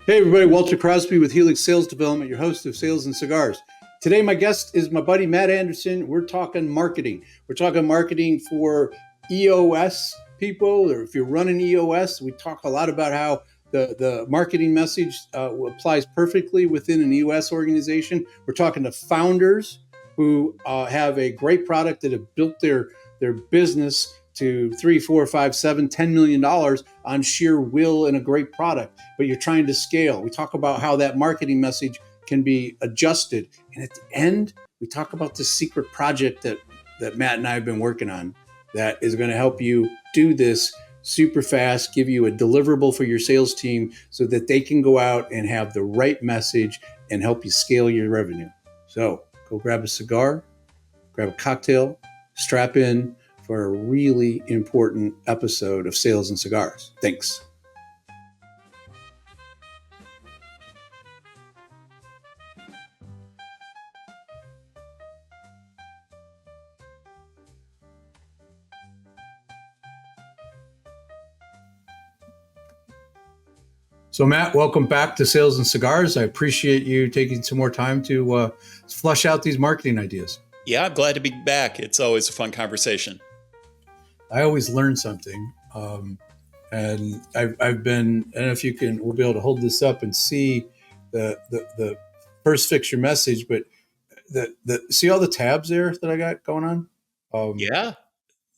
Hey everybody, Walter Crosby with Helix Sales Development, your host of Sales and Cigars. Today my guest is my buddy Matt Anderson. We're talking marketing. We're talking marketing for EOS people, or if you're running EOS, we talk a lot about how the marketing message applies perfectly within an EOS organization. We're talking to founders who have a great product that have built their business to 3, 4, 5, 7, $10 million on sheer will and a great product, but you're trying to scale. We talk about how that marketing message can be adjusted. And at the end, we talk about the secret project that Matt and I have been working on that is going to help you do this super fast, give you a deliverable for your sales team so that they can go out and have the right message and help you scale your revenue. So go grab a cigar, grab a cocktail, strap in for a really important episode of Sales and Cigars. Thanks. So Matt, welcome back to Sales and Cigars. I appreciate you taking some more time to flush out these marketing ideas. Yeah, I'm glad to be back. It's always a fun conversation. I always learn something. And I've been, I don't know if we'll be able to hold this up and see the first fix your message, but see all the tabs there that I got going on? Yeah.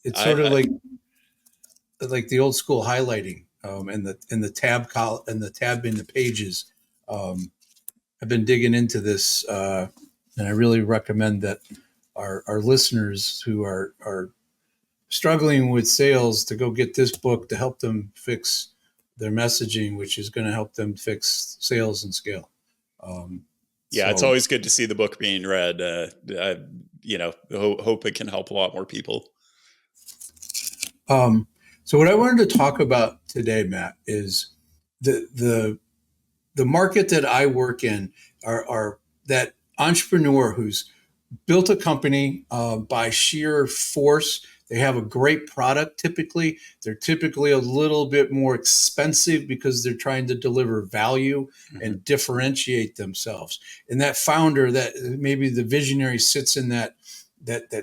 It's sort of like the old school highlighting, and the tab and the tab in the pages. I've been digging into this, and I really recommend that our listeners who are struggling with sales to go get this book to help them fix their messaging, which is going to help them fix sales and scale. It's always good to see the book being read. Hope it can help a lot more people. So what I wanted to talk about today, Matt, is the market that I work in are that entrepreneur who's built a company by sheer force. They have a great product. Typically, they're typically a little bit more expensive because they're trying to deliver value and differentiate themselves. And that founder, that maybe the visionary, sits in that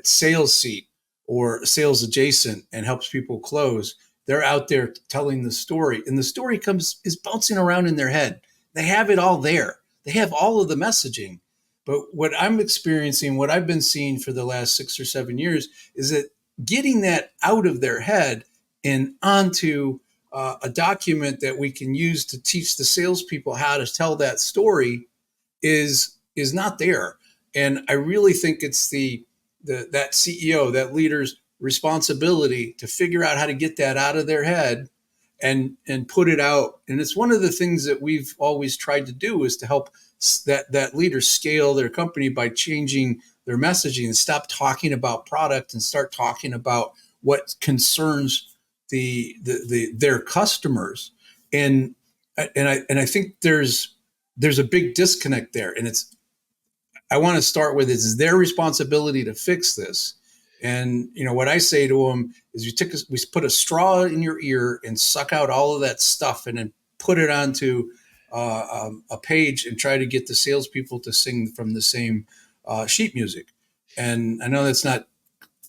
sales seat or sales adjacent and helps people close. They're out there telling the story, and the story is bouncing around in their head. They have it all there. They have all of the messaging. But what I'm experiencing, what I've been seeing for the last 6 or 7 years, is that getting that out of their head and onto a document that we can use to teach the salespeople how to tell that story is not there. And I really think it's that CEO, that leader's responsibility to figure out how to get that out of their head and put it out. And it's one of the things that we've always tried to do, is to help that leader scale their company by changing their messaging and stop talking about product and start talking about what concerns their customers. And I think there's a big disconnect there. And I want to start with, it's their responsibility to fix this. And what I say to them is, we put a straw in your ear and suck out all of that stuff, and then put it onto a page and try to get the salespeople to sing from the same sheet music. And I know that's not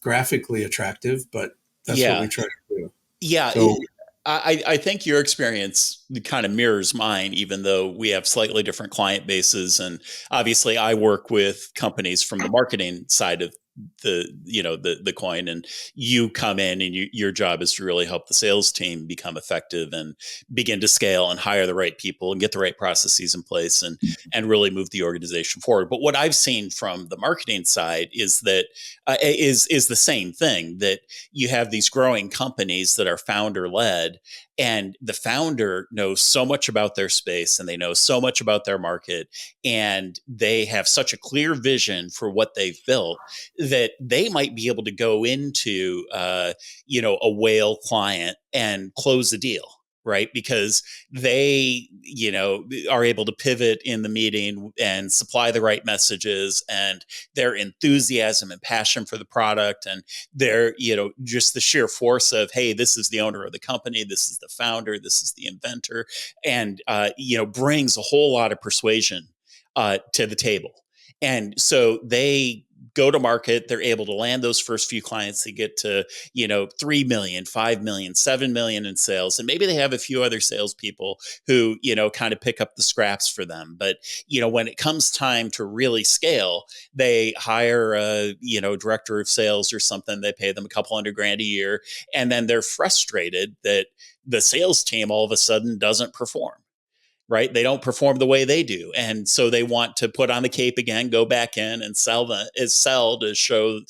graphically attractive, but that's what we try to do. Yeah. So, I think your experience kind of mirrors mine, even though we have slightly different client bases. And obviously I work with companies from the marketing side of the coin, and you come in and your job is to really help the sales team become effective and begin to scale and hire the right people and get the right processes in place and really move the organization forward. But what I've seen from the marketing side is that is the same thing, that you have these growing companies that are founder led, and the founder knows so much about their space and they know so much about their market, and they have such a clear vision for what they've built that they might be able to go into, a whale client and close the deal. right? Because they, are able to pivot in the meeting and supply the right messages, and their enthusiasm and passion for the product, and their, just the sheer force of, hey, this is the owner of the company, this is the founder, this is the inventor, and, brings a whole lot of persuasion to the table. And so they go to market, they're able to land those first few clients. They get to, 3 million, 5 million, 7 million in sales. And maybe they have a few other salespeople who, kind of pick up the scraps for them. But, when it comes time to really scale, they hire a, director of sales or something. They pay them a couple $100,000 a year. And then they're frustrated that the sales team all of a sudden doesn't perform, right? They don't perform the way they do. And so they want to put on the cape again, go back in and sell to show,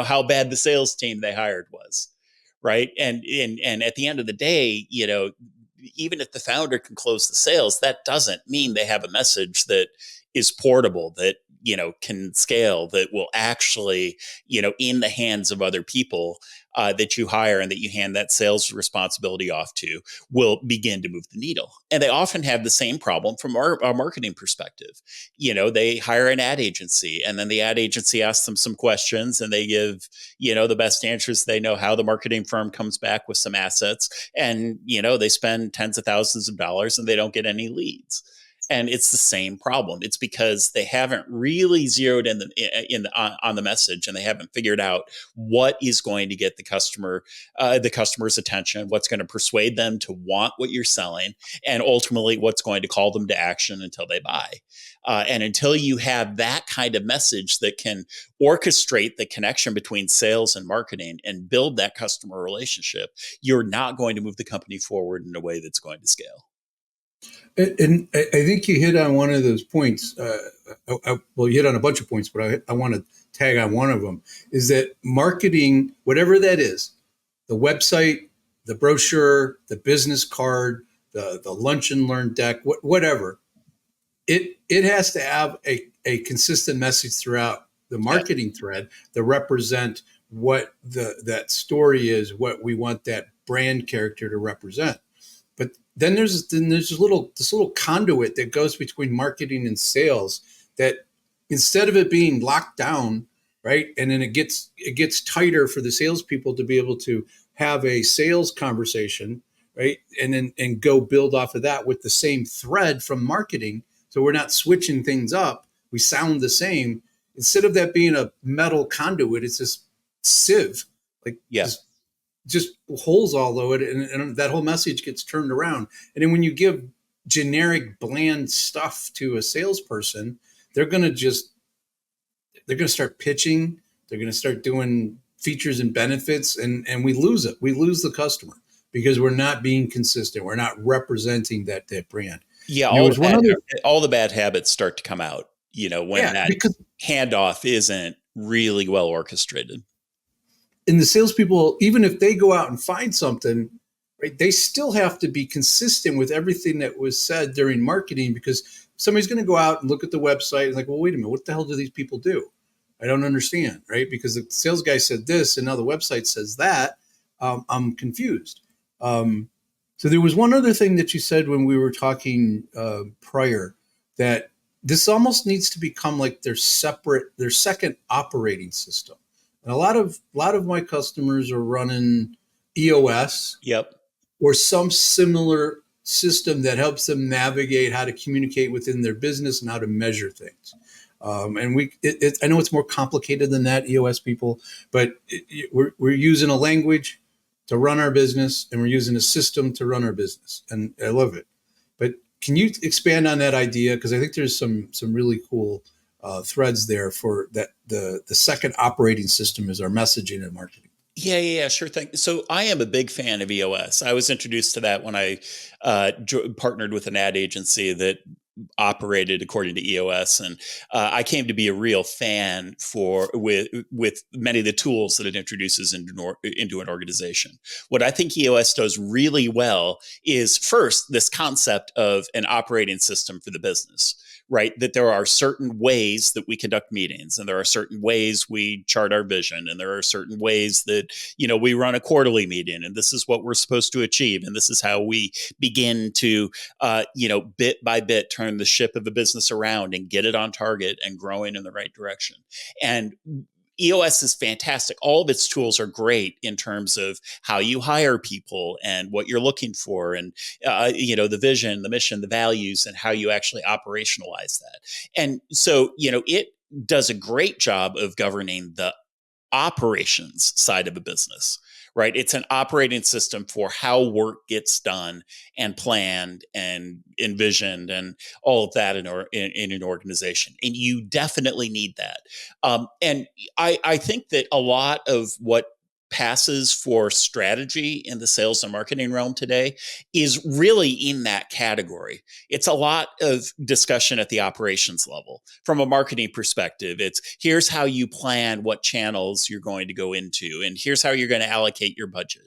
how bad the sales team they hired was. Right. And at the end of the day, even if the founder can close the sales, that doesn't mean they have a message that is portable, that, can scale, that will actually, in the hands of other people that you hire and that you hand that sales responsibility off to, will begin to move the needle. And they often have the same problem from our marketing perspective. They hire an ad agency, and then the ad agency asks them some questions, and they give, the best answers they know how. The marketing firm comes back with some assets, and, they spend tens of thousands of dollars and they don't get any leads. And it's the same problem. It's because they haven't really zeroed on the message, and they haven't figured out what is going to get the customer's attention, what's going to persuade them to want what you're selling, and ultimately what's going to call them to action until they buy. And until you have that kind of message that can orchestrate the connection between sales and marketing and build that customer relationship, you're not going to move the company forward in a way that's going to scale. And I think you hit on one of those points. Well, you hit on a bunch of points, but I want to tag on one of them, is that marketing, whatever that is, the website, the brochure, the business card, the lunch and learn deck, whatever, it has to have a consistent message throughout the marketing thread that represent what that story is, what we want that brand character to represent. But then there's this little conduit that goes between marketing and sales, that instead of it being locked down, right, and then it gets tighter for the salespeople to be able to have a sales conversation, right, and go build off of that with the same thread from marketing. So we're not switching things up. We sound the same. Instead of that being a metal conduit, it's this sieve, like just holes all over it, and that whole message gets turned around. And then when you give generic, bland stuff to a salesperson, they're going to start pitching. They're going to start doing features and benefits, and we lose it. We lose the customer because we're not being consistent. We're not representing that brand. Yeah, all the bad habits start to come out, when that handoff isn't really well orchestrated. And the salespeople, even if they go out and find something, right, they still have to be consistent with everything that was said during marketing, because somebody's going to go out and look at the website and like, well, wait a minute, what the hell do these people do? I don't understand, right? Because the sales guy said this and now the website says that. I'm confused. So there was one other thing that you said when we were talking prior, that this almost needs to become like their second operating system. And a lot of my customers are running EOS, or some similar system that helps them navigate how to communicate within their business and how to measure things. And I know it's more complicated than that, EOS people, but we're using a language to run our business, and we're using a system to run our business, and I love it. But can you expand on that idea? Because I think there's some really cool threads there for that. The second operating system is our messaging and marketing. Yeah, sure thing. So I am a big fan of EOS. I was introduced to that when I partnered with an ad agency that operated according to EOS, and I came to be a real fan with many of the tools that it introduces into an organization. What I think EOS does really well is first this concept of an operating system for the business. Right, that there are certain ways that we conduct meetings, and there are certain ways we chart our vision, and there are certain ways that we run a quarterly meeting, and this is what we're supposed to achieve, and this is how we begin to bit by bit turn the ship of the business around and get it on target and growing in the right direction. And EOS is fantastic. All of its tools are great in terms of how you hire people and what you're looking for, and the vision, the mission, the values, and how you actually operationalize that. And so, it does a great job of governing the operations side of a business, right? It's an operating system for how work gets done and planned and envisioned and all of that in an organization. And you definitely need that. And I think that a lot of what passes for strategy in the sales and marketing realm today is really in that category. It's a lot of discussion at the operations level. From a marketing perspective, it's here's how you plan what channels you're going to go into, and here's how you're going to allocate your budget.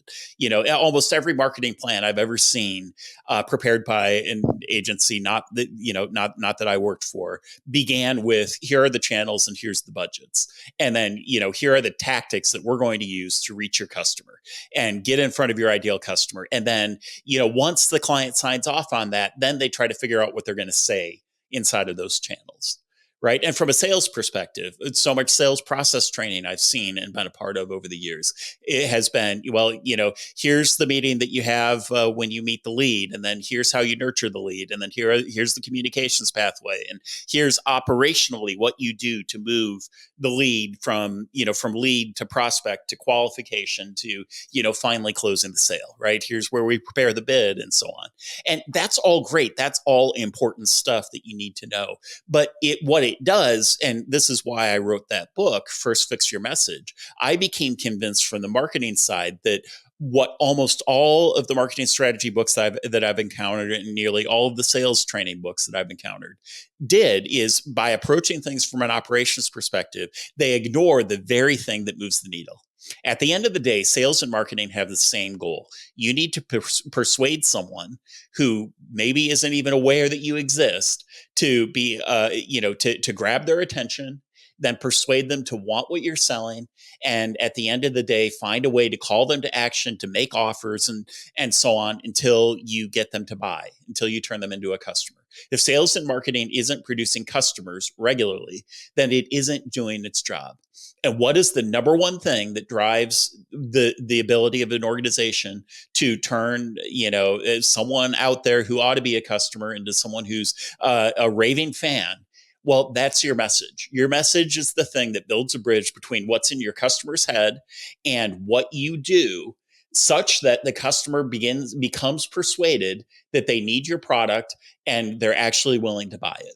Almost every marketing plan I've ever seen prepared by an agency, not that I worked for, began with here are the channels and here's the budgets. And then, here are the tactics that we're going to use to reach your customer and get in front of your ideal customer. And then, once the client signs off on that, then they try to figure out what they're going to say inside of those channels. Right. And from a sales perspective, it's so much sales process training I've seen and been a part of over the years. It has been, here's the meeting that you have when you meet the lead, and then here's how you nurture the lead. And then here's the communications pathway. And here's operationally what you do to move the lead from lead to prospect to qualification to, finally closing the sale. Right. Here's where we prepare the bid and so on. And that's all great. That's all important stuff that you need to know. But what it does, and this is why I wrote that book, First Fix Your Message, I became convinced from the marketing side that what almost all of the marketing strategy books that I've encountered, and nearly all of the sales training books that I've encountered, did is by approaching things from an operations perspective, they ignore the very thing that moves the needle. At the end of the day, sales and marketing have the same goal. You need to persuade someone who maybe isn't even aware that you exist to be, to grab their attention, then persuade them to want what you're selling. And at the end of the day, find a way to call them to action, to make offers and so on until you get them to buy, until you turn them into a customer. If sales and marketing isn't producing customers regularly, then it isn't doing its job. And what is the number one thing that drives the ability of an organization to turn, someone out there who ought to be a customer into someone who's a raving fan? Well, that's your message. Your message is the thing that builds a bridge between what's in your customer's head and what you do, such that the customer becomes persuaded that they need your product and they're actually willing to buy it.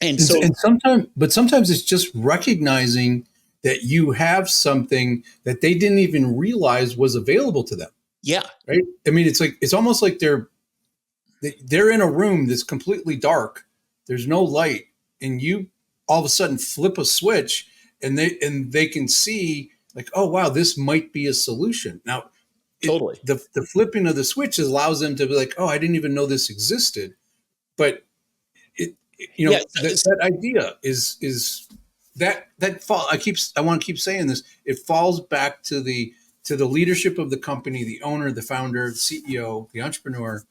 And sometimes it's just recognizing that you have something that they didn't even realize was available to them. Yeah. Right. I mean, it's almost like they're in a room that's completely dark. There's no light, and you all of a sudden flip a switch, and they can see like, oh wow, this might be a solution. Now, totally, the flipping of the switch allows them to be like, oh, I didn't even know this existed. But that idea is that fall. I want to keep saying this. It falls back to the leadership of the company, the owner, the founder, the CEO, the entrepreneur,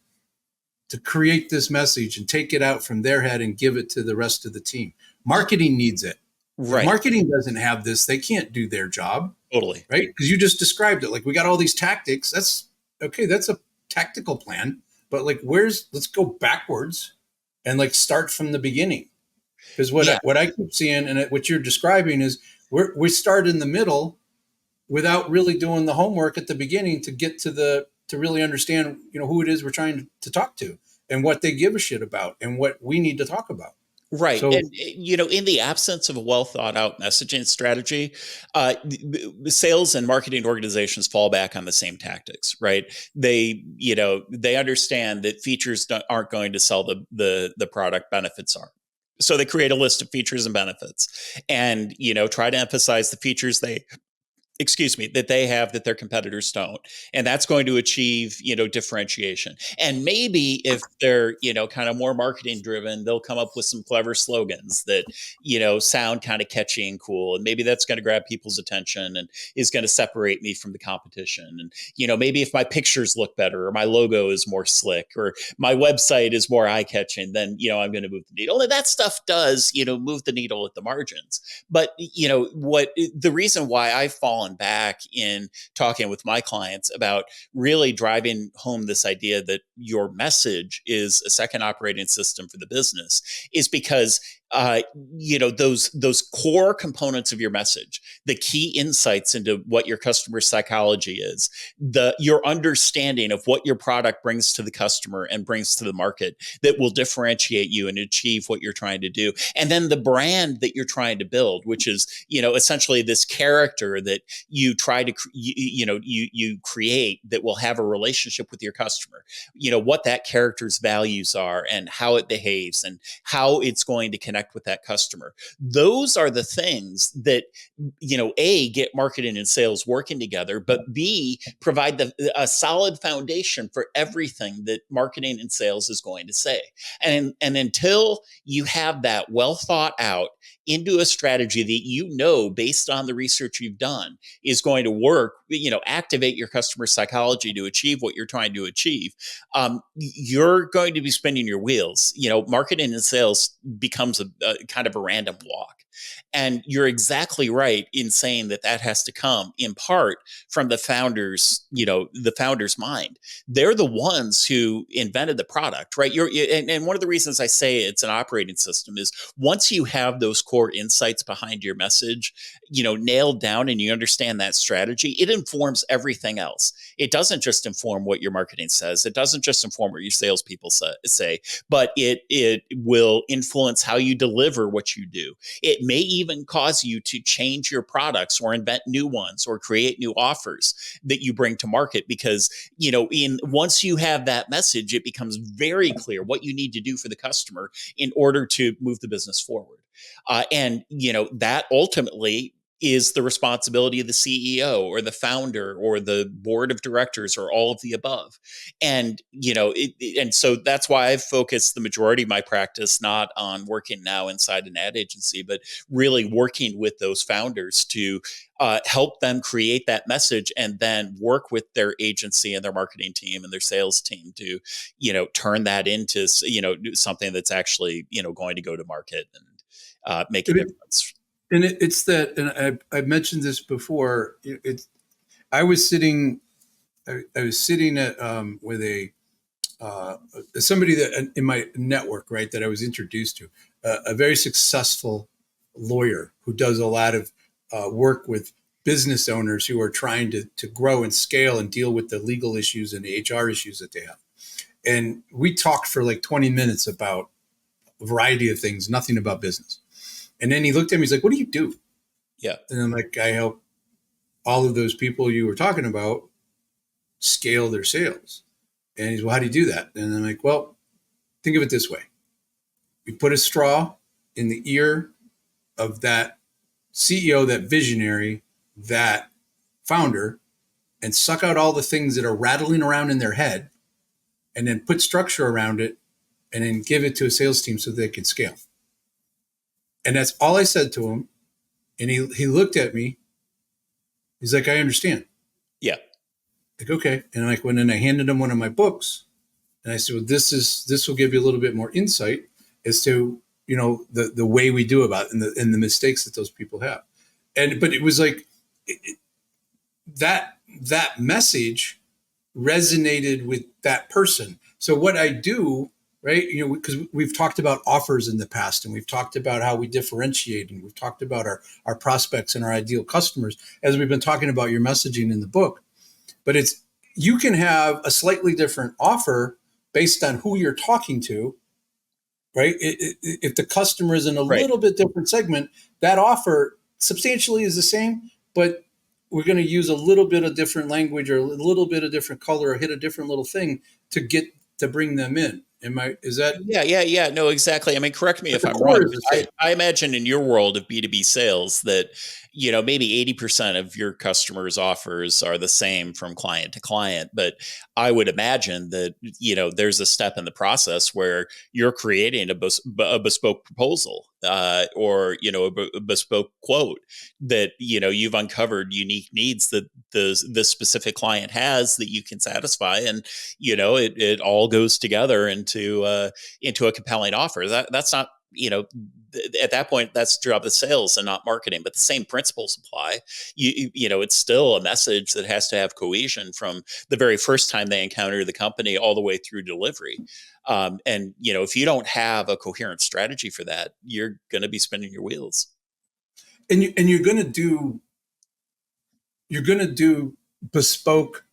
to create this message and take it out from their head and give it to the rest of the team. Marketing needs it. Right. If marketing doesn't have this, they can't do their job. Totally. Right. Because you just described it. Like, we got all these tactics. That's okay. That's a tactical plan. But like, let's go backwards and like start from the beginning. Because what I keep seeing and what you're describing is we start in the middle without really doing the homework at the beginning to get to really understand, who it is we're trying to talk to and what they give a shit about and what we need to talk about. Right. So And, in the absence of a well thought out messaging strategy, sales and marketing organizations fall back on the same tactics, right? They understand that features aren't going to sell the product, benefits are. So they create a list of features and benefits and, try to emphasize the features that they have that their competitors don't, and that's going to achieve differentiation. And maybe if they're kind of more marketing driven, they'll come up with some clever slogans that sound kind of catchy and cool, and maybe that's going to grab people's attention and is going to separate me from the competition. And maybe if my pictures look better or my logo is more slick or my website is more eye catching, then I'm going to move the needle. And that stuff does move the needle at the margins. But what the reason why I've fallen back in talking with my clients about really driving home this idea that your message is a second operating system for the business is because uh, those core components of your message, the key insights into what your customer psychology is, your understanding of what your product brings to the customer and brings to the market that will differentiate you and achieve what you're trying to do, and then the brand that you're trying to build, which is essentially this character that you try to you create that will have a relationship with your customer, what that character's values are and how it behaves and how it's going to connect with that customer. Those are the things that A, get marketing and sales working together, but B, provide a solid foundation for everything that marketing and sales is going to say. And until you have that well thought out into a strategy that based on the research you've done is going to work, activate your customer psychology to achieve what you're trying to achieve, you're going to be spinning your wheels. Marketing and sales becomes a kind of a random walk. And you're exactly right in saying that has to come in part from the founder's mind. They're the ones who invented the product, right? And one of the reasons I say it's an operating system is once you have those core insights behind your message, nailed down, and you understand that strategy, it informs everything else. It doesn't just inform what your marketing says. It doesn't just inform what your salespeople say, but it will influence how you deliver what you do. It may even cause you to change your products or invent new ones or create new offers that you bring to market because, once you have that message, it becomes very clear what you need to do for the customer in order to move the business forward. And that ultimately is the responsibility of the CEO or the founder or the board of directors or all of the above. And, and so that's why I've focused the majority of my practice not on working now inside an ad agency, but really working with those founders to help them create that message and then work with their agency and their marketing team and their sales team to, turn that into, something that's actually, going to go to market and make a difference. And it's that, and I've mentioned this before. I was sitting, I was sitting at with somebody that in my network, right, that I was introduced to, a very successful lawyer who does a lot of work with business owners who are trying to grow and scale and deal with the legal issues and the HR issues that they have. And we talked for like 20 minutes about a variety of things, nothing about business. And then he looked at me, he's like, "What do you do?" Yeah. And I'm like, "I help all of those people you were talking about scale their sales." And he's, "Well, how do you do that?" And I'm like, "Well, think of it this way. We put a straw in the ear of that CEO, that visionary, that founder, and suck out all the things that are rattling around in their head, and then put structure around it, and then give it to a sales team so they can scale." And that's all I said to him. And he looked at me. He's like, "I understand." Yeah. Like, okay. And like, when then I handed him one of my books, and I said, "Well, this will give you a little bit more insight as to the way we do about it and the mistakes that those people have." But it was like that message resonated with that person. So what I do, right, because we've talked about offers in the past, and we've talked about how we differentiate, and we've talked about our prospects and our ideal customers as we've been talking about your messaging in the book. But you can have a slightly different offer based on who you're talking to, right? If the customer is in a Right. little bit different segment, that offer substantially is the same, but we're going to use a little bit of different language or a little bit of different color or hit a different little thing to bring them in. Is that, Yeah. No, exactly. I mean, correct me but if the I'm wrong, core is but the same. I imagine in your world of B2B sales that, maybe 80% of your customers' offers are the same from client to client. But I would imagine that, there's a step in the process where you're creating a bespoke proposal, or, a bespoke quote that, you've uncovered unique needs that the specific client has that you can satisfy. And, it all goes together into a compelling offer. That's not, at that point, that's the job of sales and not marketing, but the same principles apply. It's still a message that has to have cohesion from the very first time they encounter the company all the way through delivery. And if you don't have a coherent strategy for that, you're going to be spinning your wheels. And you're going to do bespoke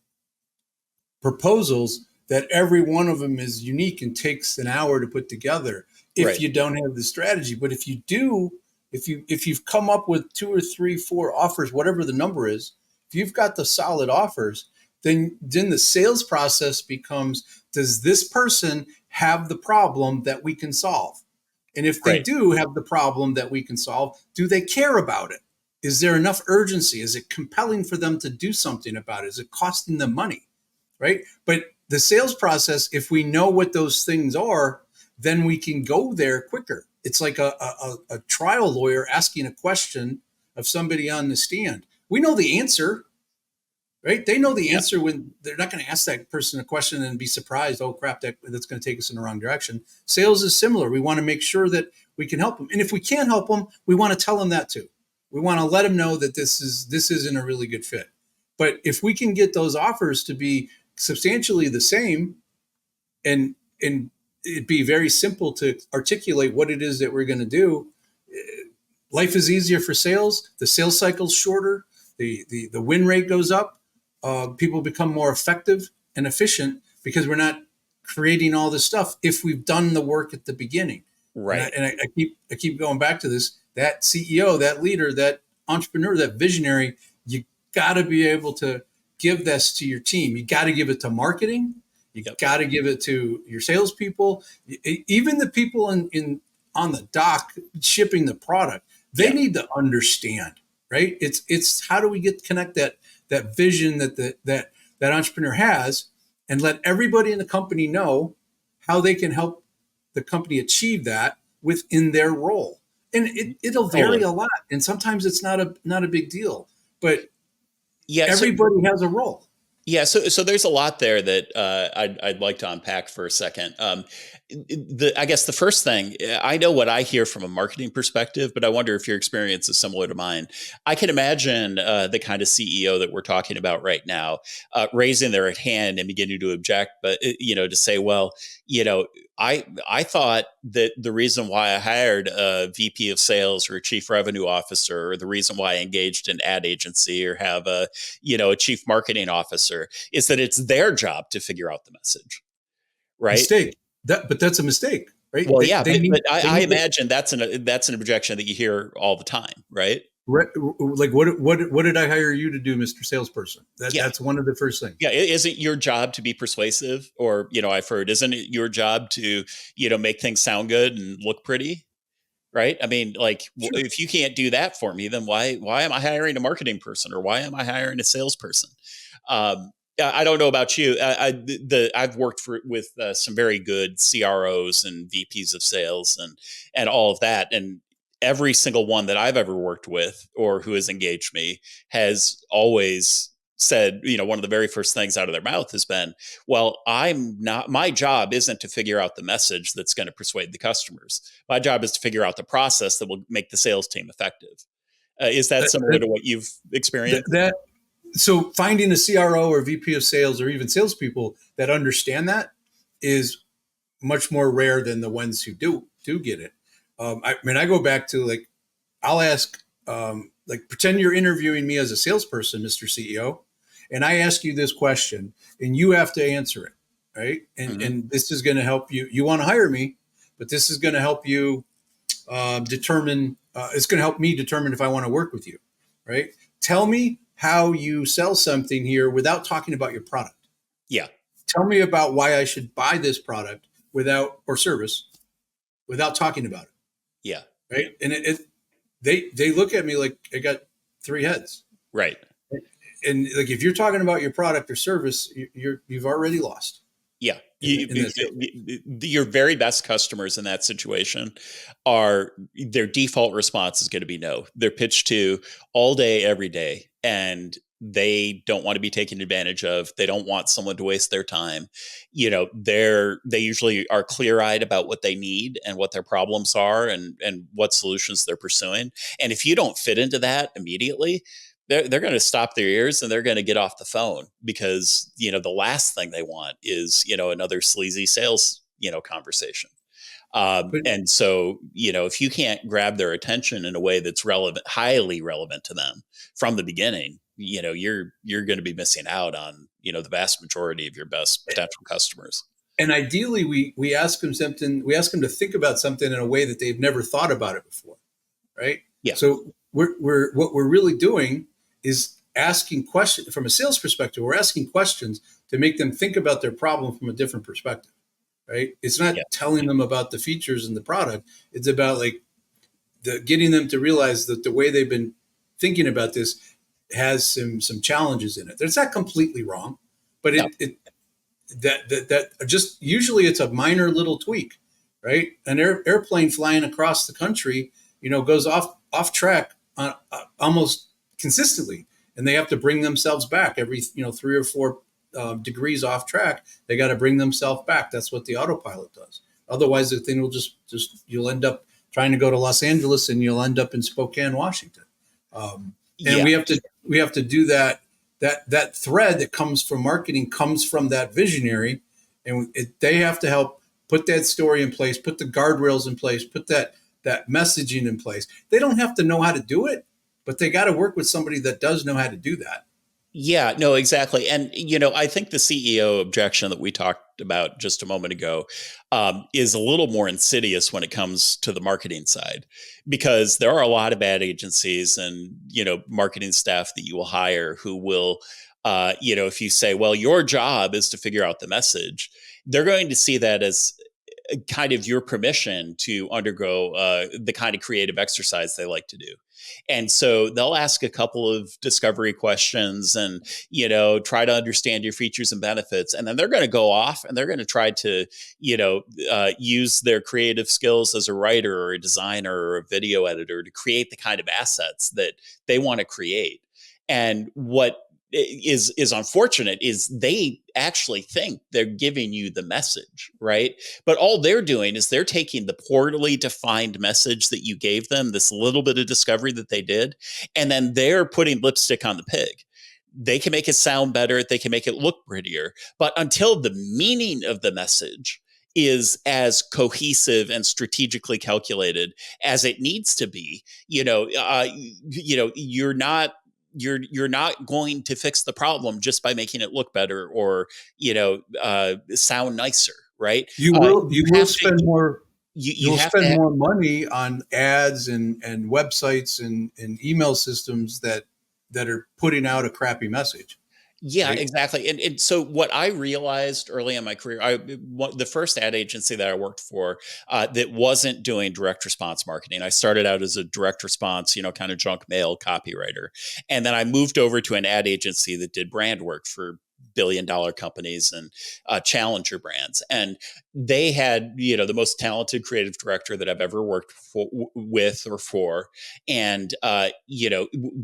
proposals that every one of them is unique and takes an hour to put together if Right. you don't have the strategy. But if you do, if you've come up with two or three, four offers, whatever the number is, if you've got the solid offers, then the sales process becomes, does this person have the problem that we can solve? And if they Right. do have the problem that we can solve, do they care about it? Is there enough urgency? Is it compelling for them to do something about it? Is it costing them money? Right? But the sales process, if we know what those things are, then we can go there quicker. It's like a trial lawyer asking a question of somebody on the stand. We know the answer, right? They know the Yeah. answer. When they're not going to ask that person a question and be surprised, oh crap, that's going to take us in the wrong direction. Sales is similar. We want to make sure that we can help them. And if we can't help them, we want to tell them that too. We want to let them know that this isn't a really good fit. But if we can get those offers to be substantially the same, and it'd be very simple to articulate what it is that we're going to do, life is easier for sales. The sales cycle's shorter. The win rate goes up. People become more effective and efficient because we're not creating all this stuff if we've done the work at the beginning. Right. I keep going back to this. That CEO, that leader, that entrepreneur, that visionary, you got to be able to give this to your team. You got to give it to marketing. You Yep. got to give it to your salespeople, even the people in on the dock shipping the product. They Yep. need to understand, right? It's how do we connect that vision that entrepreneur has, and let everybody in the company know how they can help the company achieve that within their role. And it'll vary Totally. a lot, and sometimes it's not a big deal, but Yeah. So everybody has a role. Yeah, so there's a lot there that I'd like to unpack for a second. I guess the first thing, I know what I hear from a marketing perspective, but I wonder if your experience is similar to mine. I can imagine the kind of CEO that we're talking about right now raising their hand and beginning to object, but to say, well, you know, I thought that the reason why I hired a VP of sales or a chief revenue officer, or the reason why I engaged an ad agency or have a chief marketing officer, is that it's their job to figure out the message, right? Mistake. But that's a mistake, right? Well, yeah, but They I need to imagine that's an objection that you hear all the time, right? like what did I hire you to do, Mr. Salesperson? Yeah, That's one of the first things. yeah. Isn't your job to be persuasive, or I've heard, isn't it your job to make things sound good and look pretty, right? I mean, like, Sure. if you can't do that for me, then why am I hiring a marketing person, or why am I hiring a salesperson? I don't know about you. I've worked with some very good CROs and VPs of sales and all of that, and every single one that I've ever worked with or who has engaged me has always said, one of the very first things out of their mouth has been, well, my job isn't to figure out the message that's going to persuade the customers. My job is to figure out the process that will make the sales team effective. Is that That, similar that, to what you've experienced? that so finding a CRO or VP of sales or even salespeople that understand that is much more rare than the ones who do get it. I mean, I go back to, like, I'll ask, like, pretend you're interviewing me as a salesperson, Mr. CEO, and I ask you this question, and you have to answer it, right? And Mhm. and this is going to help you. You want to hire me, but this is going to help you determine. It's going to help me determine if I want to work with you, right? Tell me how you sell something here without talking about your product. Yeah. Tell me about why I should buy this product without or service without talking about it. Yeah. Right. And they look at me like I got three heads. Right. And like if you're talking about your product or service, you've already lost. Yeah. In Your very best customers in that situation are their default response is going to be no. They're pitched to all day, every day, and they don't want to be taken advantage of. They don't want someone to waste their time. They usually are clear-eyed about what they need and what their problems are and what solutions they're pursuing. And if you don't fit into that immediately, they're going to stop their ears and they're going to get off the phone because, the last thing they want is, another sleazy sales, conversation. And so, if you can't grab their attention in a way that's relevant, highly relevant to them from the beginning, you're going to be missing out on, the vast majority of your best potential customers. And ideally we ask them something, we ask them to think about something in a way that they've never thought about it before. Right. Yeah. So what we're really doing is asking questions from a sales perspective. We're asking questions to make them think about their problem from a different perspective. Right. It's not telling them about the features in the product. It's about like getting them to realize that the way they've been thinking about this has some challenges in it. It's not completely wrong, but that just usually it's a minor little tweak, right? An airplane flying across the country, goes off track almost consistently, and they have to bring themselves back every 3 or 4 degrees off track. They got to bring themselves back. That's what the autopilot does. Otherwise, the thing will just you'll end up trying to go to Los Angeles and you'll end up in Spokane, Washington. And we have to do that. That thread that comes from marketing comes from that visionary, and they have to help put that story in place, put the guardrails in place, put that messaging in place. They don't have to know how to do it, but they got to work with somebody that does know how to do that. Yeah, no, exactly. And, I think the CEO objection that we talked about just a moment ago is a little more insidious when it comes to the marketing side, because there are a lot of ad agencies and, marketing staff that you will hire who will, if you say, well, your job is to figure out the message, they're going to see that as kind of your permission to undergo the kind of creative exercise they like to do. And so they'll ask a couple of discovery questions and, try to understand your features and benefits. And then they're going to go off and they're going to try to, use their creative skills as a writer or a designer or a video editor to create the kind of assets that they want to create. And what is unfortunate is they actually think they're giving you the message, right? But all they're doing is they're taking the poorly defined message that you gave them, this little bit of discovery that they did, and then they're putting lipstick on the pig. They can make it sound better, they can make it look prettier, but until the meaning of the message is as cohesive and strategically calculated as it needs to be, you're not going to fix the problem just by making it look better or sound nicer, right? You will spend more. You'll spend more money on ads and websites and email systems that are putting out a crappy message. Yeah, right? exactly. And so what I realized early in my career, the first ad agency that I worked for that wasn't doing direct response marketing. I started out as a direct response, kind of junk mail copywriter. And then I moved over to an ad agency that did brand work for billion-dollar companies and challenger brands. And they had, the most talented creative director that I've ever worked with or for. And,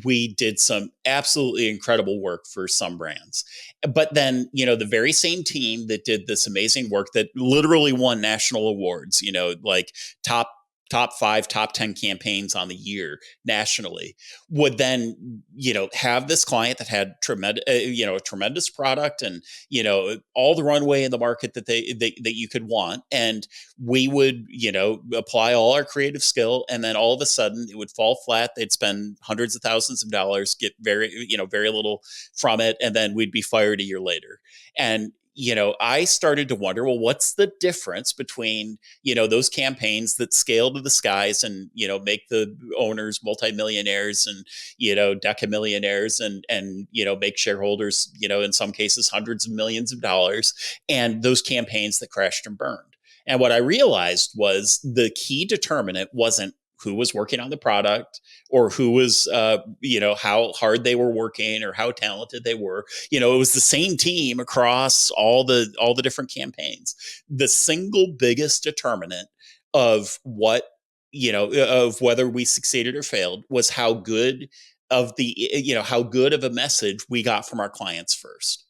we did some absolutely incredible work for some brands. But then, the very same team that did this amazing work that literally won national awards, like top 5, top 10 campaigns on the year nationally, would then, have this client that had tremendous, a tremendous product and, all the runway in the market that that you could want. And we would, apply all our creative skill. And then all of a sudden it would fall flat. They'd spend hundreds of thousands of dollars, get very little from it. And then we'd be fired a year later. And, I started to wonder, well, what's the difference between, those campaigns that scale to the skies and, make the owners multimillionaires and, decamillionaires and, make shareholders, in some cases, hundreds of millions of dollars, and those campaigns that crashed and burned. And what I realized was the key determinant wasn't who was working on the product or who was, how hard they were working or how talented they were. It was the same team across all the different campaigns. The single biggest determinant of of whether we succeeded or failed was how good how good of a message we got from our clients first.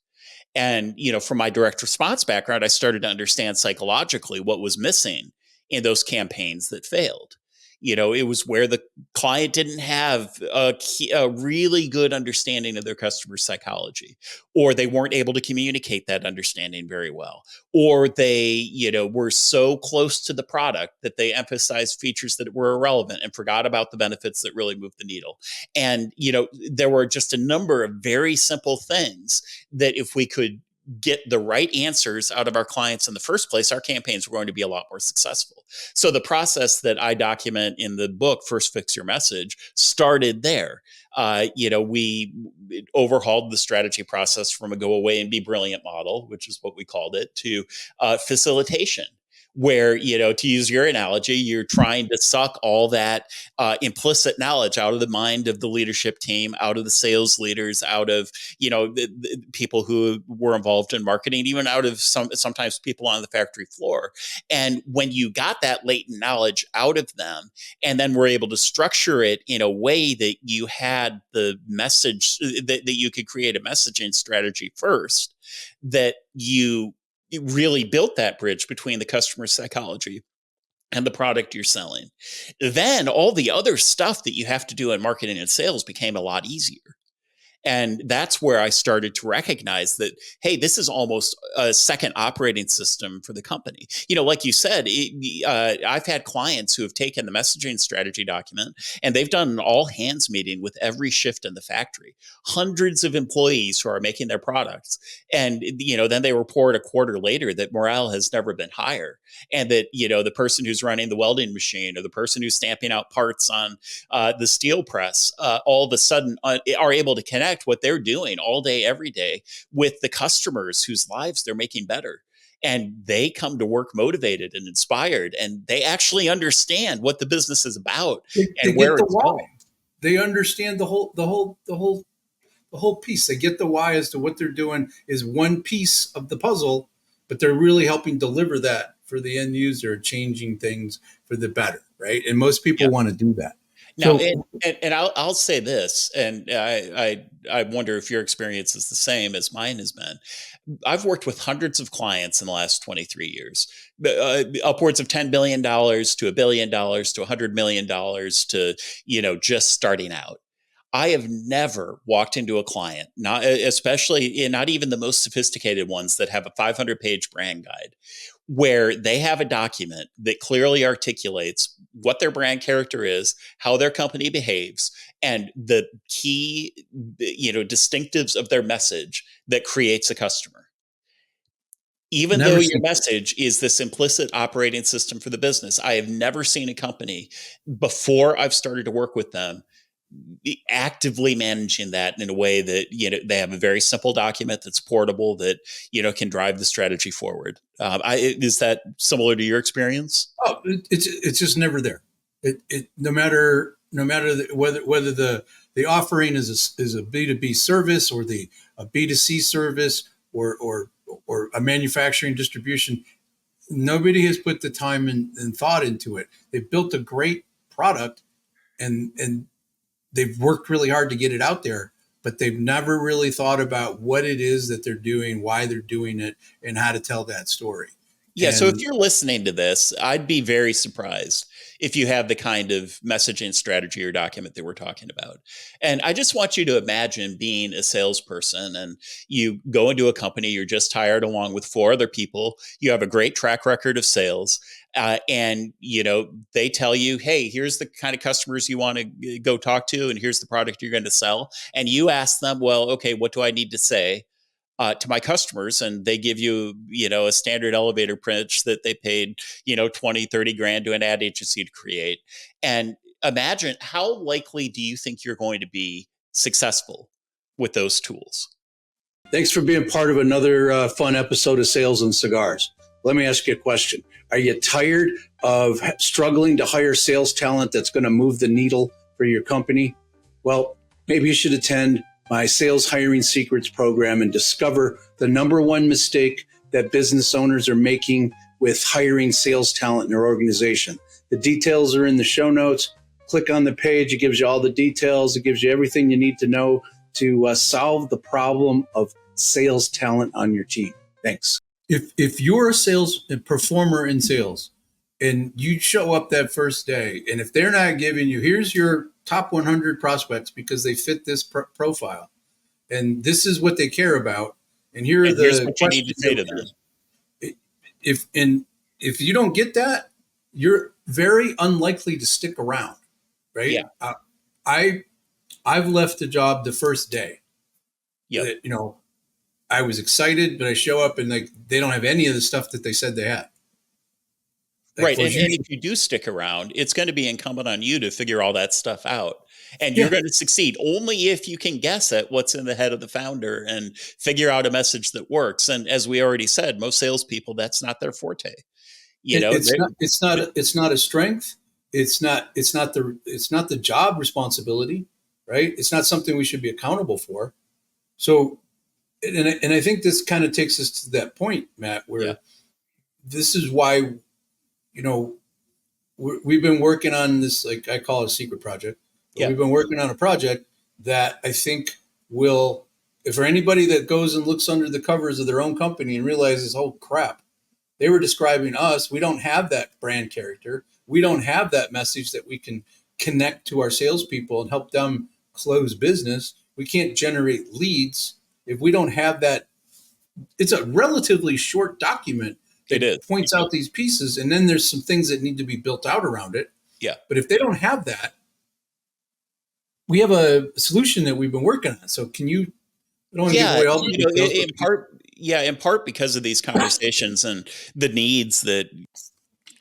And, from my direct response background, I started to understand psychologically what was missing in those campaigns that failed. It was where the client didn't have a really good understanding of their customer psychology, or they weren't able to communicate that understanding very well, or they, were so close to the product that they emphasized features that were irrelevant and forgot about the benefits that really moved the needle. And, there were just a number of very simple things that if we could get the right answers out of our clients in the first place, our campaigns were going to be a lot more successful. So the process that I document in the book, First Fix Your Message, started there. We overhauled the strategy process from a go away and be brilliant model, which is what we called it, to facilitation, where, to use your analogy, you're trying to suck all that implicit knowledge out of the mind of the leadership team, out of the sales leaders, out of, the people who were involved in marketing, even out of sometimes people on the factory floor. And when you got that latent knowledge out of them, and then were able to structure it in a way that you had the message, that you could create a messaging strategy first, that you it really built that bridge between the customer psychology and the product you're selling. Then all the other stuff that you have to do in marketing and sales became a lot easier. And that's where I started to recognize that, hey, this is almost a second operating system for the company. Like you said, I've had clients who have taken the messaging strategy document and they've done an all hands meeting with every shift in the factory, hundreds of employees who are making their products. And, then they report a quarter later that morale has never been higher. And that, the person who's running the welding machine or the person who's stamping out parts on the steel press, all of a sudden are able to connect what they're doing all day, every day with the customers whose lives they're making better. And they come to work motivated and inspired, and they actually understand what the business is about They and get where the it's why. going. They understand the whole piece. They get the why as to what they're doing is one piece of the puzzle, but they're really helping deliver that for the end user, changing things for the better, right? And most Yeah. people want to do that. Now, So and I'll say this, and I wonder if your experience is the same as mine has been. I've worked with hundreds of clients in the last 23 years, upwards of $10 billion to $1 billion to $100 million to, just starting out. I have never walked into a client, not especially not even the most sophisticated ones that have a 500-page brand guide, where they have a document that clearly articulates what their brand character is, how their company behaves, and the key, distinctives of their message that creates a customer. Even though never your seen. message is this implicit operating system for the business, I have never seen a company before I've started to work with them actively managing that in a way that, they have a very simple document that's portable that, can drive the strategy forward. Is that similar to your experience? Oh, it's just never there. It no matter whether the offering is a B2B service or the a B2C service or a manufacturing distribution, nobody has put the time and thought into it. They've built a great product and they've worked really hard to get it out there, but they've never really thought about what it is that they're doing, why they're doing it, and how to tell that story. Yeah. So if And you're listening to this, I'd be very surprised if you have the kind of messaging strategy or document that we're talking about. And I just want you to imagine being a salesperson and you go into a company, you're just hired along with four other people, you have a great track record of sales. And they tell you, hey, here's the kind of customers you want to go talk to, and here's the product you're going to sell. And you ask them, well, okay, what do I need to say to my customers, and they give you, a standard elevator pitch that they paid, 20, 30 grand to an ad agency to create. And imagine, how likely do you think you're going to be successful with those tools? Thanks for being part of another fun episode of Sales and Cigars. Let me ask you a question. Are you tired of struggling to hire sales talent that's going to move the needle for your company? Well, maybe you should attend my Sales Hiring Secrets program and discover the number one mistake that business owners are making with hiring sales talent in their organization. The details are in the show notes. Click on the page. It gives you all the details. It gives you everything you need to know to solve the problem of sales talent on your team. Thanks. If you're a performer in sales and you show up that first day, and if they're not giving you, here's your top 100 prospects because they fit this profile, and this is what they care about, and here are here's the what you need to say to them. If you don't get that, you're very unlikely to stick around, right? Yeah. I've left the job the first day. Yeah. I was excited, but I show up and they don't have any of the stuff that they said they had. Right. And if you do stick around, it's going to be incumbent on you to figure all that stuff out. And you're going to succeed only if you can guess at what's in the head of the founder and figure out a message that works. And as we already said, most salespeople, that's not their forte. It's not a strength. It's not the job responsibility, right? It's not something we should be accountable for. So, and I think this kind of takes us to that point, Matt, where this is why, we've been working on this, like I call it a secret project. We've been working on a project that I think will, if for anybody that goes and looks under the covers of their own company and realizes, oh crap, they were describing us. We don't have that brand character. We don't have that message that we can connect to our salespeople and help them close business. We can't generate leads if we don't have that. It's a relatively short document that points out these pieces, and then there's some things that need to be built out around it. Yeah. But if they don't have that, we have a solution that we've been working on. So can you? I don't want to give away all the details, in part because of these conversations and the needs that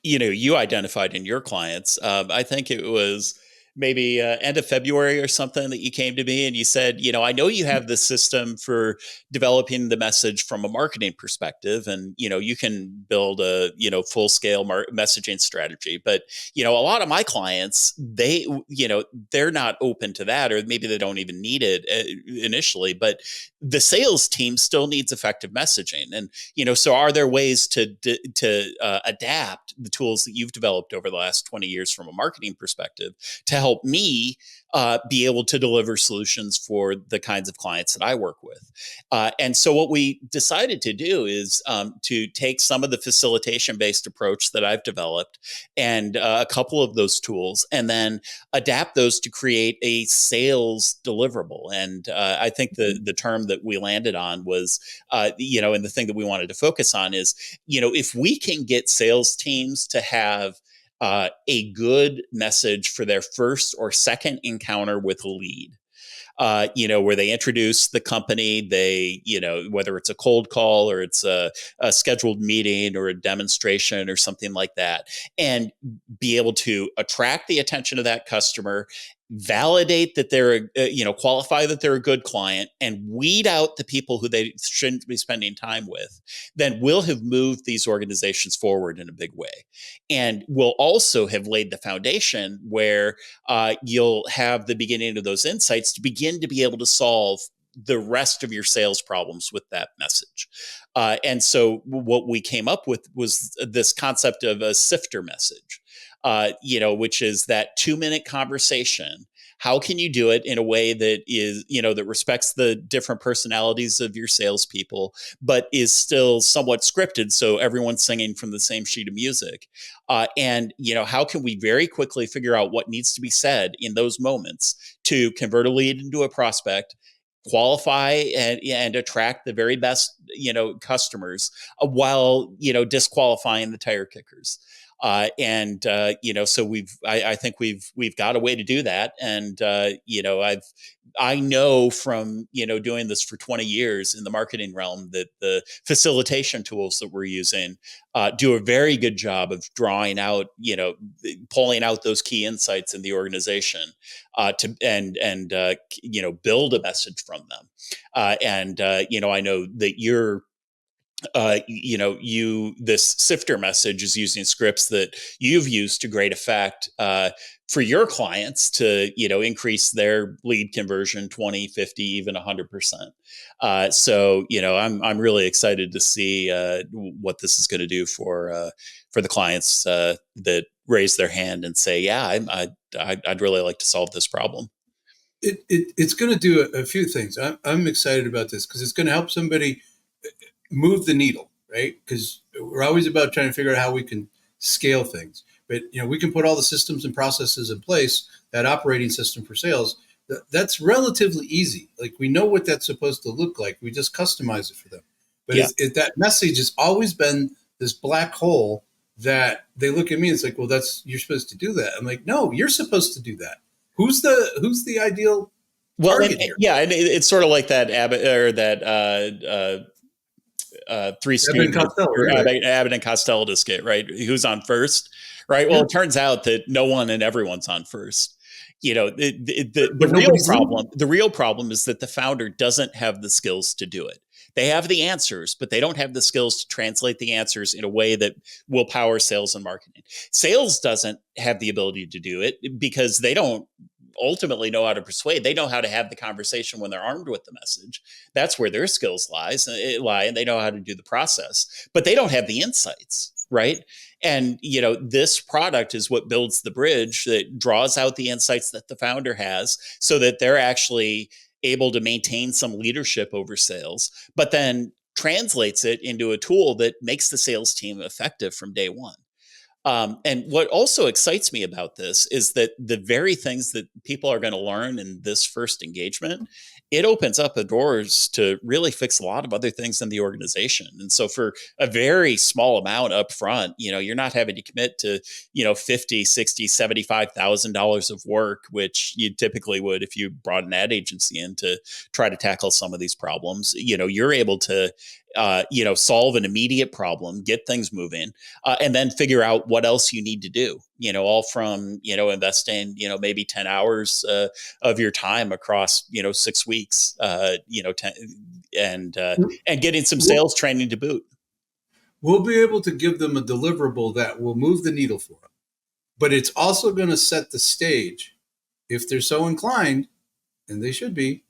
you identified in your clients. I think it was maybe end of February or something that you came to me and you said, I know you have this system for developing the message from a marketing perspective, and you can build a full scale messaging strategy. But a lot of my clients, they're not open to that, or maybe they don't even need it initially. But the sales team still needs effective messaging, and so are there ways to adapt the tools that you've developed over the last 20 years from a marketing perspective to help me be able to deliver solutions for the kinds of clients that I work with. And so what we decided to do is to take some of the facilitation-based approach that I've developed and a couple of those tools, and then adapt those to create a sales deliverable. And I think the term that we landed on was, and the thing that we wanted to focus on is, if we can get sales teams to have a good message for their first or second encounter with a lead, where they introduce the company, they, whether it's a cold call or it's a scheduled meeting or a demonstration or something like that, and be able to attract the attention of that customer, validate that they're, qualify that they're a good client, and weed out the people who they shouldn't be spending time with, then we'll have moved these organizations forward in a big way. And we'll also have laid the foundation where you'll have the beginning of those insights to begin to be able to solve the rest of your sales problems with that message. And so what we came up with was this concept of a Sifter Message. Which is that 2-minute conversation. How can you do it in a way that is, that respects the different personalities of your salespeople, but is still somewhat scripted, so everyone's singing from the same sheet of music? And how can we very quickly figure out what needs to be said in those moments to convert a lead into a prospect, qualify and attract the very best, customers, while, disqualifying the tire kickers. So I think we've got a way to do that. And, I know from, doing this for 20 years in the marketing realm that the facilitation tools that we're using do a very good job of drawing out, pulling out those key insights in the organization to build a message from them. I know that this Sifter Message is using scripts that you've used to great effect for your clients to, increase their lead conversion 20, 50, even 100%. I'm really excited to see what this is going to do for the clients that raise their hand and say, yeah, I'd really like to solve this problem. It's going to do a few things. I'm excited about this because it's going to help somebody move the needle, right? Because we're always about trying to figure out how we can scale things. But we can put all the systems and processes in place, that operating system for sales. That's relatively easy. Like we know what that's supposed to look like. We just customize it for them. But that message has always been this black hole that they look at me and it's like, well, you're supposed to do that. I'm like, no, you're supposed to do that. Who's the ideal target here? Yeah, and it's sort of like that Abbott or that Three Stooges, Abbott and Costello skit, right? Who's on first, right? Well, it turns out that no one and everyone's on first. The real problem is that the founder doesn't have the skills to do it. They have the answers, but they don't have the skills to translate the answers in a way that will power sales and marketing. Sales doesn't have the ability to do it because they don't ultimately know how to persuade. They know how to have the conversation when they're armed with the message. That's where their skills lie, and they know how to do the process, but they don't have the insights, right? And this product is what builds the bridge that draws out the insights that the founder has so that they're actually able to maintain some leadership over sales, but then translates it into a tool that makes the sales team effective from day one. And what also excites me about this is that the very things that people are going to learn in this first engagement, it opens up the doors to really fix a lot of other things in the organization. And so for a very small amount up front, you're not having to commit to, $50, $60, $75,000 of work, which you typically would if you brought an ad agency in to try to tackle some of these problems. You're able to solve an immediate problem, get things moving, and then figure out what else you need to do, all from, investing, maybe 10 hours of your time across, 6 weeks, and getting some sales training to boot. We'll be able to give them a deliverable that will move the needle for them, but it's also going to set the stage if they're so inclined, and they should be.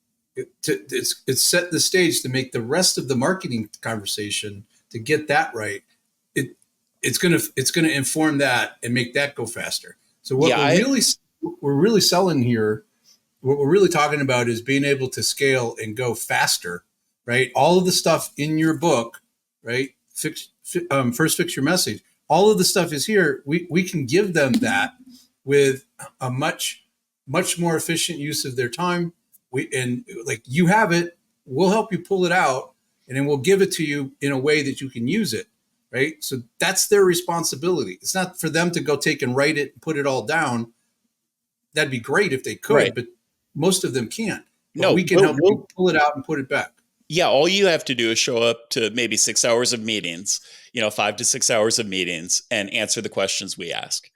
It's set the stage to make the rest of the marketing conversation to get that right. It's going to inform that and make that go faster. So what we're really selling here, what we're really talking about is being able to scale and go faster, right? All of the stuff in your book, right? First fix your message. All of the stuff is here. We can give them that with a much more efficient use of their time. You have it, we'll help you pull it out, and then we'll give it to you in a way that you can use it, right? So that's their responsibility. It's not for them to go take and write it and put it all down. That'd be great if they could, right. But most of them can't. But we can help you pull it out and put it back. Yeah, all you have to do is show up to maybe 6 hours of meetings, 5 to 6 hours of meetings, and answer the questions we ask.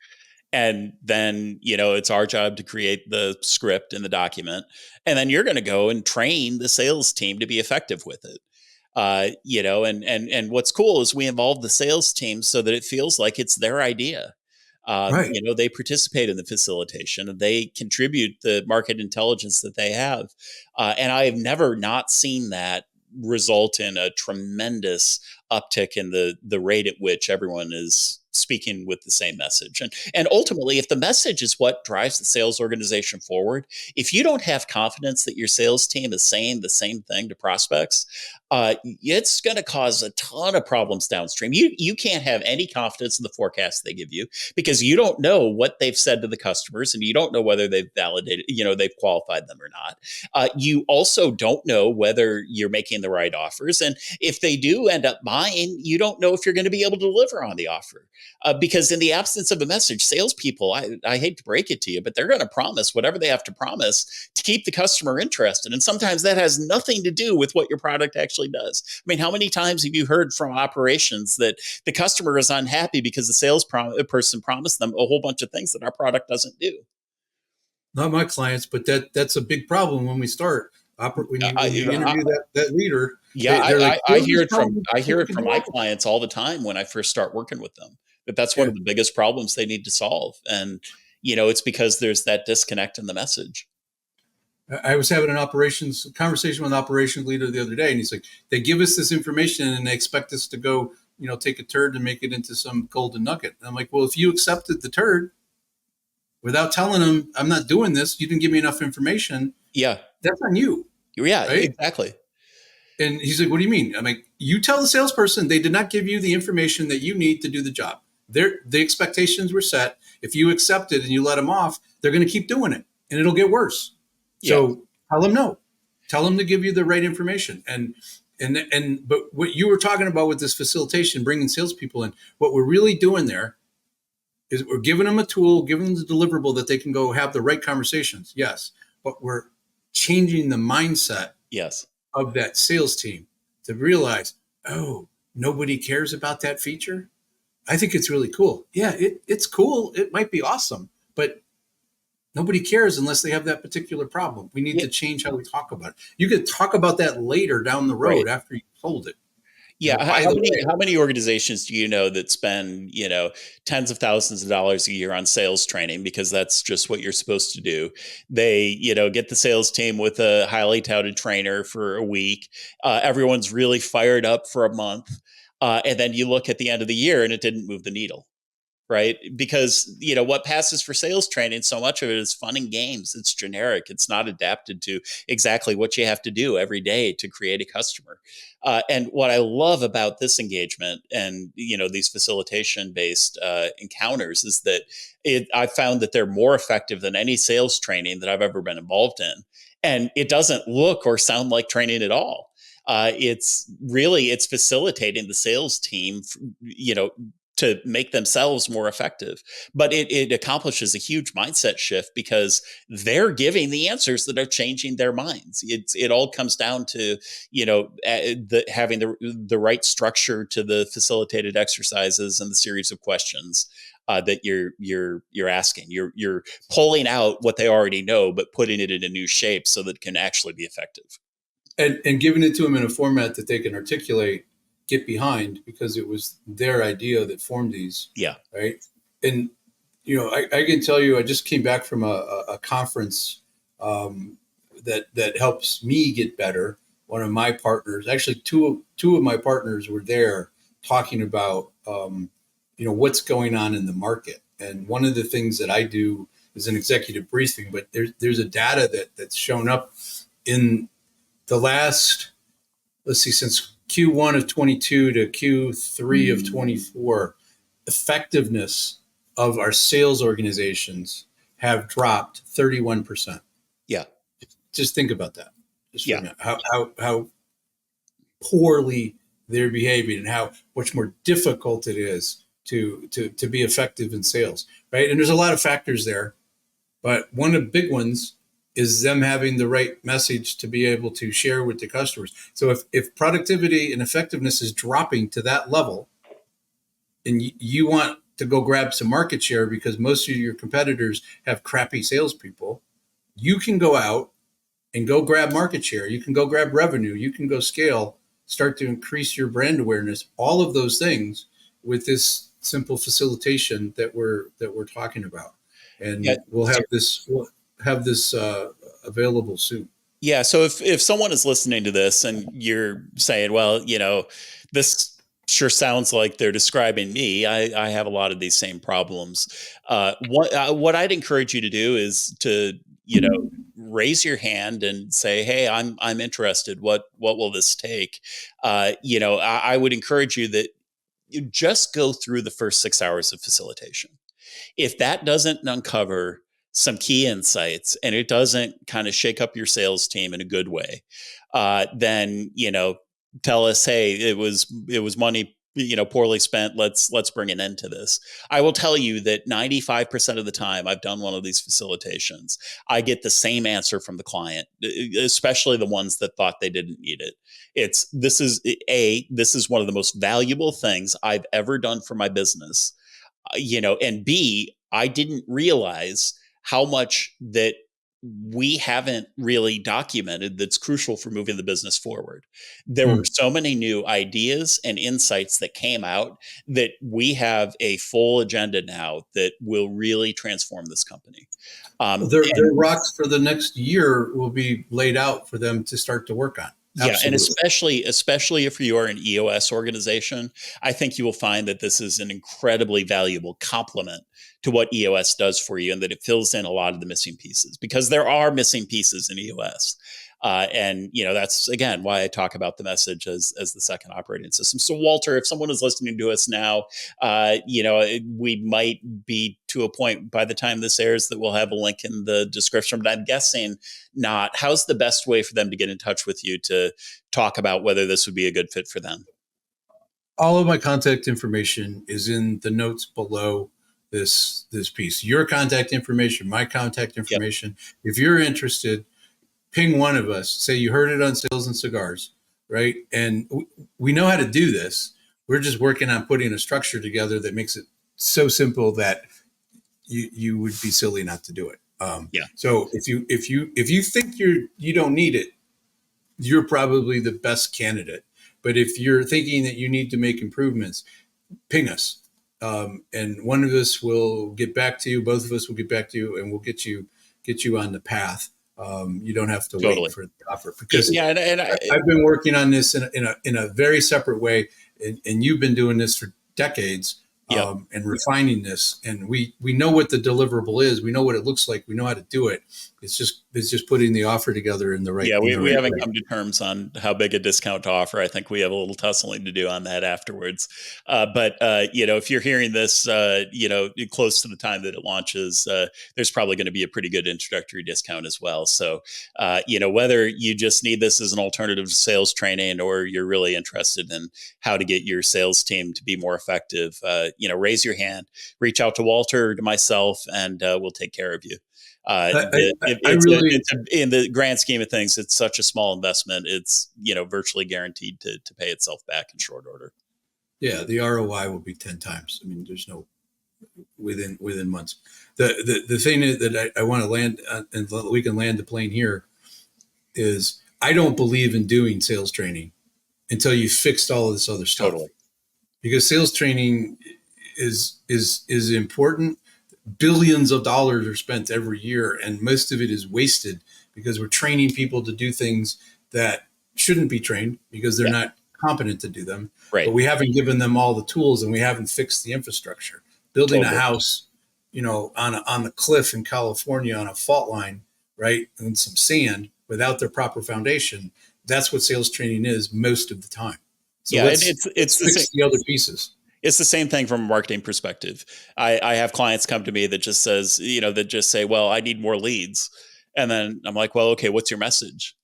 And then, it's our job to create the script and the document. And then you're going to go and train the sales team to be effective with it. And what's cool is we involve the sales team so that it feels like it's their idea. Right. They participate in the facilitation and they contribute the market intelligence that they have. And I have never not seen that result in a tremendous uptick in the rate at which everyone is speaking with the same message. And ultimately, if the message is what drives the sales organization forward, if you don't have confidence that your sales team is saying the same thing to prospects, It's going to cause a ton of problems downstream. You can't have any confidence in the forecast they give you because you don't know what they've said to the customers, and you don't know whether they've validated, they've qualified them or not. You also don't know whether you're making the right offers, and if they do end up buying, you don't know if you're going to be able to deliver on the offer. Because in the absence of a message, salespeople, I hate to break it to you, but they're going to promise whatever they have to promise to keep the customer interested. And sometimes that has nothing to do with what your product actually does. I mean, how many times have you heard from operations that the customer is unhappy because the person promised them a whole bunch of things that our product doesn't do? Not my clients, but that's a big problem when we start. When you I, interview that leader, yeah, they're like, I "Well, hear just it tell from them I what hear we it can from do my all." clients all the time when I first start working with them. But that's one Yeah. of the biggest problems they need to solve, and it's because there's that disconnect in the message. I was having an operations conversation with an operations leader the other day, and he's like, "They give us this information and they expect us to go, take a turd and make it into some golden nugget." And I'm like, "Well, if you accepted the turd without telling them I'm not doing this, you didn't give me enough information. Yeah, That's on you, yeah, right?" exactly. And he's like, "What do you mean?" I'm like, "You tell the salesperson they did not give you the information that you need to do the job. The expectations were set. If you accept it and you let them off, they're going to keep doing it, and it'll get worse. Yeah, So tell them no. Tell them to give you the right information." But what you were talking about with this facilitation, bringing salespeople in, what we're really doing there is we're giving them a tool, giving them the deliverable that they can go have the right conversations. Yes, but we're changing the mindset yes. of that sales team to realize, oh, nobody cares about that feature. I think it's really cool. Yeah, it's cool. It might be awesome, but nobody cares unless they have that particular problem. We need Yeah, to change how we talk about it. You could talk about that later down the right. road after you sold it. Yeah, By the way, how many organizations do you know that spend, tens of thousands of dollars a year on sales training because that's just what you're supposed to do. They, get the sales team with a highly touted trainer for a week. Everyone's really fired up for a month. And then you look at the end of the year and it didn't move the needle, right? Because what passes for sales training, so much of it is fun and games. It's generic. It's not adapted to exactly what you have to do every day to create a customer. And what I love about this engagement and these facilitation based encounters is that I found that they're more effective than any sales training that I've ever been involved in, and it doesn't look or sound like training at all. It's facilitating the sales team, to make themselves more effective. But it accomplishes a huge mindset shift because they're giving the answers that are changing their minds. It all comes down to having the right structure to the facilitated exercises and the series of questions that you're asking. You're pulling out what they already know, but putting it in a new shape so that it can actually be effective. and giving it to them in a format that they can articulate, get behind, because it was their idea that formed these, Yeah. right? And I can tell you, I just came back from a conference that helps me get better. One of my partners, actually, two of my partners were there talking about what's going on in the market. And one of the things that I do is an executive briefing, but there's a data that's shown up in the last, let's see, since Q1 of 22 to Q3 of 24, effectiveness of our sales organizations have dropped 31%. Yeah. Just think about that. Just for a Yeah. minute. How poorly they're behaving and how much more difficult it is to be effective in sales, right? And there's a lot of factors there, but one of the big ones is them having the right message to be able to share with the customers. So if productivity and effectiveness is dropping to that level, and you want to go grab some market share because most of your competitors have crappy salespeople, you can go out and go grab market share. You can go grab revenue. You can go scale, start to increase your brand awareness. All of those things with this simple facilitation that we're talking about, Yeah. and we'll have this available soon. Yeah. So if someone is listening to this and you're saying, well, this sure sounds like they're describing me. I have a lot of these same problems. What I'd encourage you to do is to, raise your hand and say, "Hey, I'm interested. What will this take?" I would encourage you that you just go through the first 6 hours of facilitation. If that doesn't uncover some key insights and it doesn't kind of shake up your sales team in a good way, then tell us, hey, it was money poorly spent. Let's bring an end to this. I will tell you that 95% of the time I've done one of these facilitations, I get the same answer from the client, especially the ones that thought they didn't need it. This is one of the most valuable things I've ever done for my business, and B, I didn't realize how much that we haven't really documented that's crucial for moving the business forward. There were so many new ideas and insights that came out that we have a full agenda now that will really transform this company. Their rocks for the next year will be laid out for them to start to work on. Yeah, Absolutely. and especially if you are an EOS organization, I think you will find that this is an incredibly valuable complement to what EOS does for you, and that it fills in a lot of the missing pieces, because there are missing pieces in EOS. And that's again why I talk about the message as the second operating system. So Walter, if someone is listening to us now, we might be to a point by the time this airs that we'll have a link in the description, but I'm guessing not. How's the best way for them to get in touch with you to talk about whether this would be a good fit for them? All of my contact information is in the notes below this piece. Your contact information, my contact information. Yep. If you're interested, ping one of us. Say you heard it on Sales and Cigars, right? And we know how to do this. We're just working on putting a structure together that makes it so simple that you would be silly not to do it. So if you think you don't need it, you're probably the best candidate. But if you're thinking that you need to make improvements, ping us, and one of us will get back to you. Both of us will get back to you, and we'll get you on the path. You don't have to wait for the offer, because I've been working on this in a very separate way, and you've been doing this for decades. And refining this, and we know what the deliverable is. We know what it looks like. We know how to do it. It's just putting the offer together in the right. Yeah, we haven't come to terms on how big a discount to offer. I think we have a little tussling to do on that afterwards. But if you're hearing this, close to the time that it launches, there's probably going to be a pretty good introductory discount as well. So, whether you just need this as an alternative to sales training, or you're really interested in how to get your sales team to be more effective, raise your hand, reach out to Walter or to myself, and we'll take care of you. In the grand scheme of things, it's such a small investment. It's virtually guaranteed to pay itself back in short order. Yeah, the ROI will be 10 times. I mean, there's no within months. The thing that I want to land, and we can land the plane here, is I don't believe in doing sales training until you fixed all of this other stuff. Totally. Because sales training is important. Billions of dollars are spent every year, and most of it is wasted because we're training people to do things that shouldn't be trained because they're not competent to do them. Right. But we haven't given them all the tools, and we haven't fixed the infrastructure. Building a house, on the cliff in California on a fault line, right, and some sand without their proper foundation. That's what sales training is most of the time. So it's the other pieces. It's the same thing from a marketing perspective. I have clients come to me that just say, well, I need more leads. And then I'm like, well, okay, what's your message?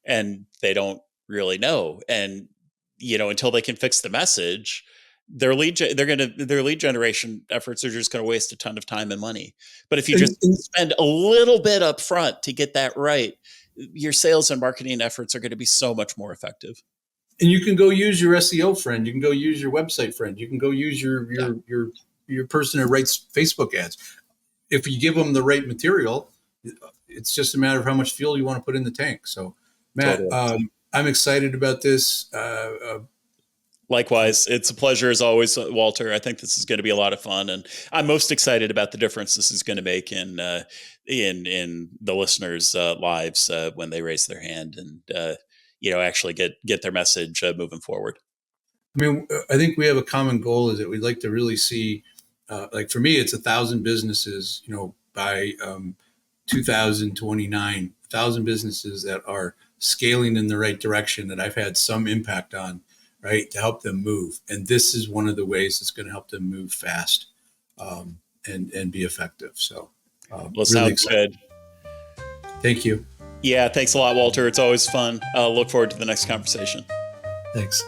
And they don't really know. And, until they can fix the message, their lead generation efforts are just going to waste a ton of time and money. But if you just spend a little bit up front to get that right, your sales and marketing efforts are going to be so much more effective. And you can go use your SEO friend. You can go use your website friend. You can go use your person who writes Facebook ads. If you give them the right material, it's just a matter of how much fuel you want to put in the tank. So, Matt, totally. I'm excited about this. Likewise, it's a pleasure as always, Walter. I think this is going to be a lot of fun, and I'm most excited about the difference this is going to make in the listeners' lives when they raise their hand and actually get their message moving forward. I mean, I think we have a common goal, is that we'd like to really see, like for me, it's 1,000 businesses, by 2029, 1,000 businesses that are scaling in the right direction that I've had some impact on, right, to help them move. And this is one of the ways that's going to help them move fast and be effective. So Well, really sounds excited. good. Thank you. Yeah, thanks a lot, Walter. It's always fun. I'll look forward to the next conversation. Thanks.